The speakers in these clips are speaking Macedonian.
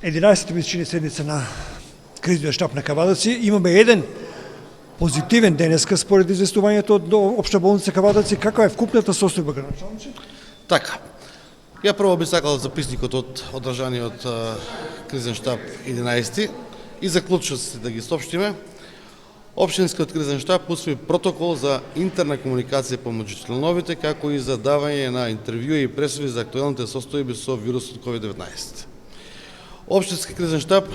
11-та ми се чини седница на кризниот штаб на Кавадаци. Имаме еден позитивен денеска според известувањето од Општа болница Кавадаци. Каква е вкупната состојба, градоначалниче? Така. Ја прво би сакал записникот од одржаниот кризен штаб 11 и заклучоците да ги соопштиме. Општинскиот кризен штаб усвои протокол за интерна комуникација помеѓу членовите, како и за давање на интервјуи и пресуди за актуелните состојби со вирусот COVID-19. Општински кризен штаб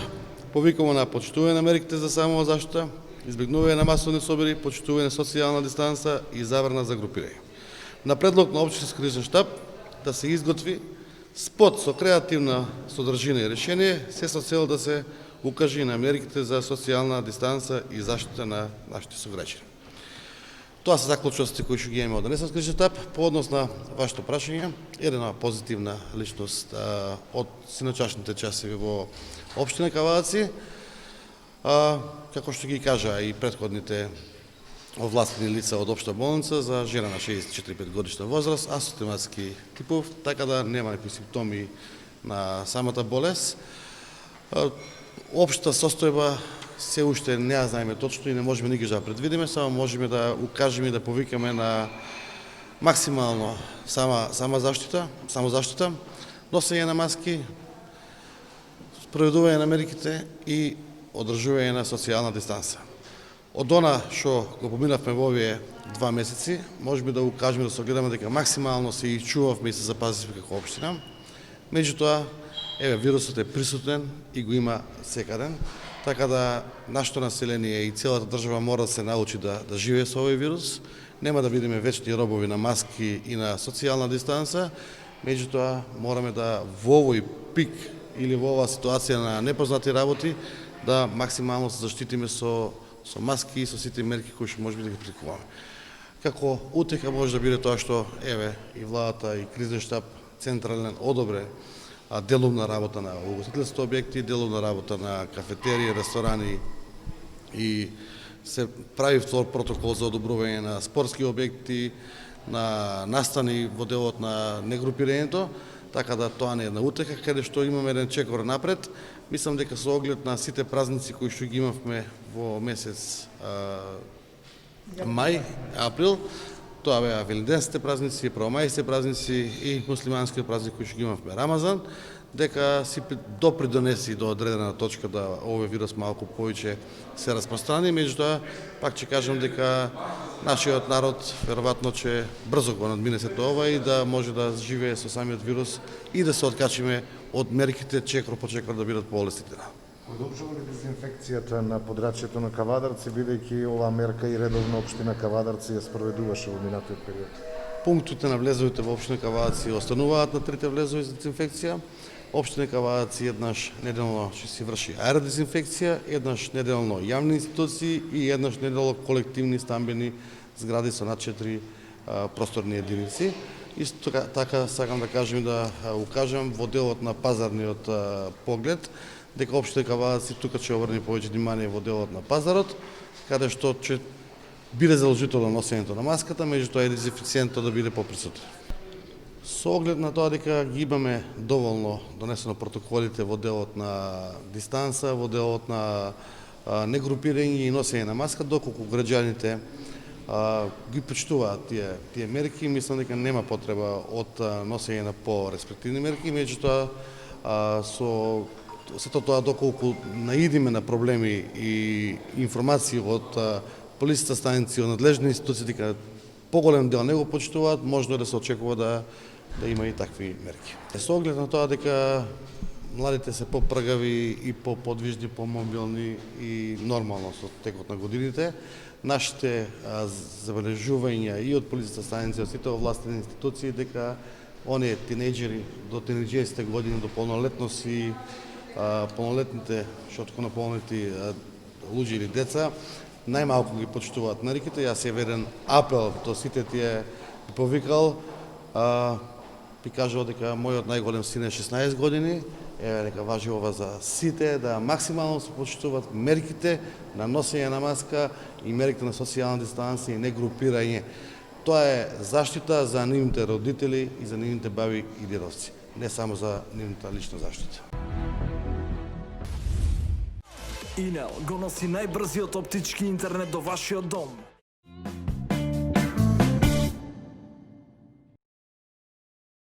повикува на почитување на мерките за самозаштита, избегнување на масовни собори, почитување на социјална дистанца и забрана за групирање. На предлог на Општински кризен штаб да се изготви спот со креативна содржина и решение, се со цел да се укаже на мерките за социјална дистанца и заштита на нашите сограѓани. Тоа се заклучоците кои што ги имаме од денесен кризен штаб. По однос на вашето прашање, една позитивна личност од синочашните часови во општина Кавадаци, како што ги кажа и претходните овластени лица од Општа болница, за жена на 64-5 годишна возраст, асимптоматски типов, така да нема никакви симптоми на самата болест. Општа состојба се уште не ја знаеме точно и не можеме никогаш да предвидиме, само можеме да укажеме и да повикаме на максимално самозаштита, носење на маски, спроведување на мерките и одржување на социјална дистанца. Од она што го поминавме во овие 2 месеци, можеме да укажеме да се огледаме дека максимално се и чувавме и се запазивме како општина. Меѓутоа, вирусот е присутен и го има секаден, така да нашето население и целата држава мора да се научи да живее со овој вирус. Нема да бидеме вечни робови на маски и на социјална дистанца, меѓутоа мораме да во овој пик или во оваа ситуација на непознати работи да максимално се заштитиме со маски и со сите мерки кои што можеме да ги прикуваме. Како утеха може да биде тоа што и владата и кризен штаб централен одобре деловна работа на угостителски објекти, деловна работа на кафетерии, ресторани и се прави втор протокол за одобрување на спортски објекти, на настани во делот на негрупирањето, така да тоа не е една утеха, каде што имаме еден чекор напред. Мислам дека со оглед на сите празници кои што ги имавме во месец мај, април, тоа беа велиденските празници, правомајските празници и муслиманските празници кои што ги имавме Рамазан, дека си допридонеси до одредена точка да овој вирус малку повеќе се распространи, меѓутоа пак ќе кажам дека нашиот народ веројатно ќе брзо го надмине сето ова и да може да живее со самиот вирус и да се откачиме од мерките чекор по чекор да бидат поолестителни. Продолжува ли дезинфекцијата на подрачјето на Кавадарци, бидејќи оваа мерка и редовно општина Кавадарци ја спроведуваше во минатиот период? Пунктите на влезовите во општина Кавадарци остануваат на 3 влезови за дезинфекција. Општина Кавадарци еднаш неделно ќе се врши аеродезинфекција, еднаш неделно јавни институции и еднаш неделно колективни стамбени згради со над 4 просторни единици. Исто така сакам да кажам и да укажам во делот на пазарниот поглед, дека општина Кавадарци тука ќе обрне повеќе внимание во делот на пазарот, каде што ќе биде задолжително носењето на маската, меѓутоа и дезинфекцијентот да биде поприсутен. Со оглед на тоа дека ги имаме доволно донесено протоколите во делот на дистанца, во делот на негрупирање и носење на маска, доколку граѓаните ги почитуваат тие мерки, мислам дека нема потреба од носење на по-респективни мерки, меѓутоа со сето тоа доколку наидиме на проблеми и информации од полициската станици, од надлежни институции дека поголем дел не го почитуваат, можно е да се очекува да има и такви мерки. Со оглед на тоа дека младите се попргави и поподвижни, помобилни и нормално со текот на годините, нашите забележувања и од полициската станици, од сите овластени институции дека оние тинејџери до тинејџерските години до полнолетност и полнолетните, шотко наполнети луѓе или деца, најмалку ги почитуваат мерките. Јас е еден апел до сите тие повикал, би кажал дека мојот најголем син е 16 години, дека важи ова за сите, да максимално се почитуваат мерките на носење на маска и мерките на социјална дистанција и негрупирање. Тоа е заштита за нивните родители и за нивните баби и дедовци, не само за нивната лична заштита. Инел го носи најбрзиот оптички интернет до вашиот дом.